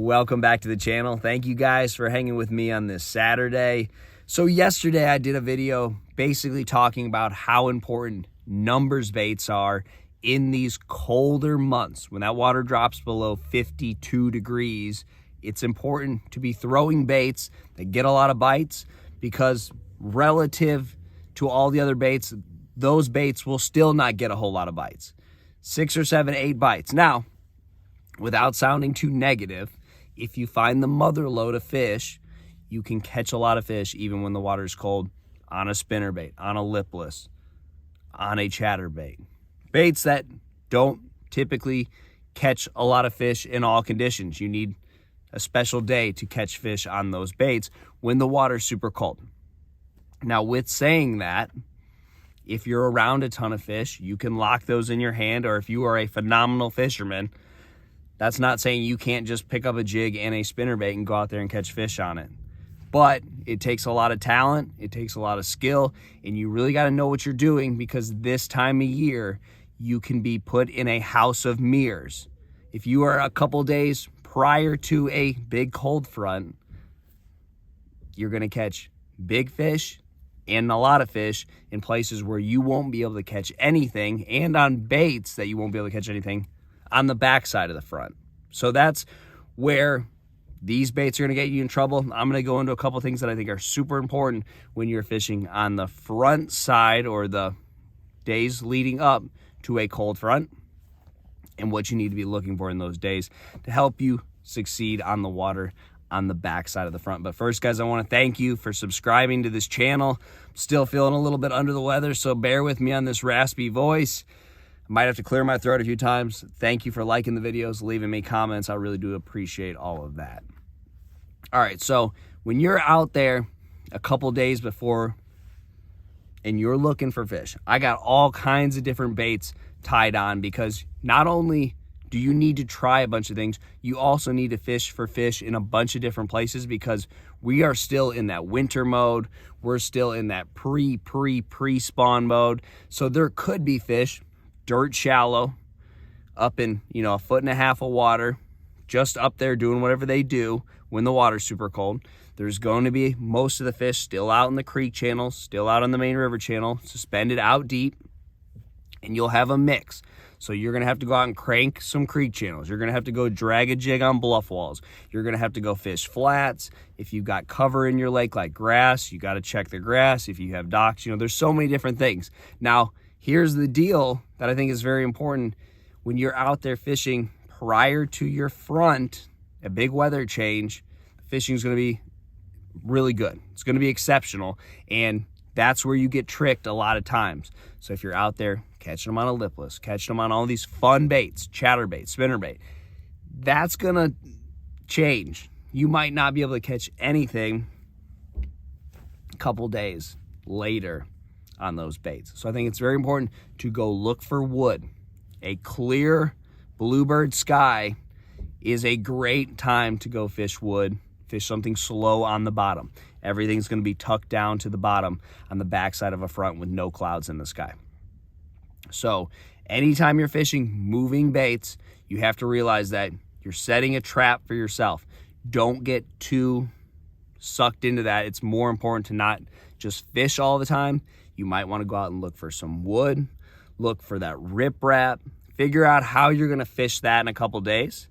Welcome back to the channel. Thank you guys for hanging with me on this Saturday. So yesterday I did a video basically talking about how important numbers baits are in these colder months. When that water drops below 52 degrees, it's important to be throwing baits that get a lot of bites, because relative to all the other baits, those baits will still not get a whole lot of bites. 6 or 7, 8 bites. Now, without sounding too negative, if you find the mother lode of fish, you can catch a lot of fish even when the water's cold on a spinnerbait, on a lipless, on a chatterbait. Baits that don't typically catch a lot of fish in all conditions. You need a special day to catch fish on those baits when the water's super cold. Now, with saying that, if you're around a ton of fish, you can lock those in your hand, or if you are a phenomenal fisherman, that's not saying you can't just pick up a jig and a spinnerbait and go out there and catch fish on it. But it takes a lot of talent, it takes a lot of skill, and you really got to know what you're doing, because this time of year, you can be put in a house of mirrors. If you are a couple days prior to a big cold front, you're going to catch big fish and a lot of fish in places where you won't be able to catch anything, and on baits that you won't be able to catch anything on the back side of the front. So that's where these baits are going to get you in trouble. I'm going to go into a couple things that I think are super important when you're fishing on the front side or the days leading up to a cold front, and what you need to be looking for in those days to help you succeed on the water on the back side of the front. But first, guys, I want to thank you for subscribing to this channel. I'm still feeling a little bit under the weather, so bear with me on this raspy voice. Might have to clear my throat a few times. Thank you for liking the videos, leaving me comments. I really do appreciate all of that. All right, so when you're out there a couple days before and you're looking for fish, I got all kinds of different baits tied on, because not only do you need to try a bunch of things, you also need to fish for fish in a bunch of different places, because we are still in that winter mode. We're still in that pre-spawn mode. So there could be fish dirt shallow, up in, 1.5 foot of water, just up there doing whatever they do when the water's super cold. There's going to be most of the fish still out in the creek channels, still out on the main river channel, suspended out deep, and you'll have a mix. So you're going to have to go out and crank some creek channels. You're going to have to go drag a jig on bluff walls. You're going to have to go fish flats. If you've got cover in your lake like grass, you got to check the grass. If you have docks, there's so many different things. Now, here's the deal that I think is very important. When you're out there fishing prior to your front, a big weather change, fishing is going to be really good. It's going to be exceptional, and that's where you get tricked a lot of times. So if you're out there catching them on a lipless, catching them on all these fun baits, chatterbait, spinnerbait, that's going to change. You might not be able to catch anything a couple days later on those baits. So I think it's very important to go look for wood. A clear bluebird sky is a great time to go fish wood, fish something slow on the bottom. Everything's going to be tucked down to the bottom on the backside of a front with no clouds in the sky. So anytime you're fishing moving baits, you have to realize that you're setting a trap for yourself. Don't get too sucked into that. It's more important to not just fish all the time. You might want to go out and look for some wood, look for that riprap, figure out how you're going to fish that in a couple days.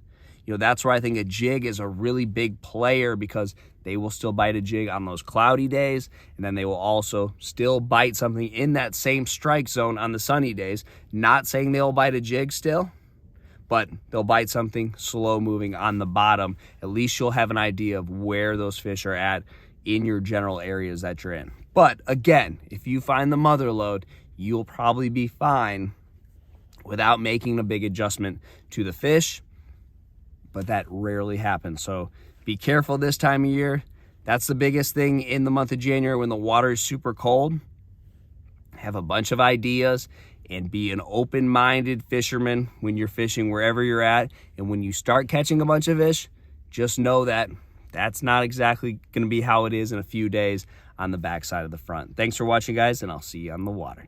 That's where I think a jig is a really big player, because they will still bite a jig on those cloudy days, and then they will also still bite something in that same strike zone on the sunny days. Not saying they'll bite a jig still, but they'll bite something slow moving on the bottom. At least you'll have an idea of where those fish are at in your general areas that you're in. But again, if you find the mother lode, you'll probably be fine without making a big adjustment to the fish, but that rarely happens. So be careful this time of year. That's the biggest thing in the month of January when the water is super cold. Have a bunch of ideas and be an open-minded fisherman when you're fishing wherever you're at. And when you start catching a bunch of fish, just know that that's not exactly going to be how it is in a few days on the backside of the front. Thanks for watching, guys, and I'll see you on the water.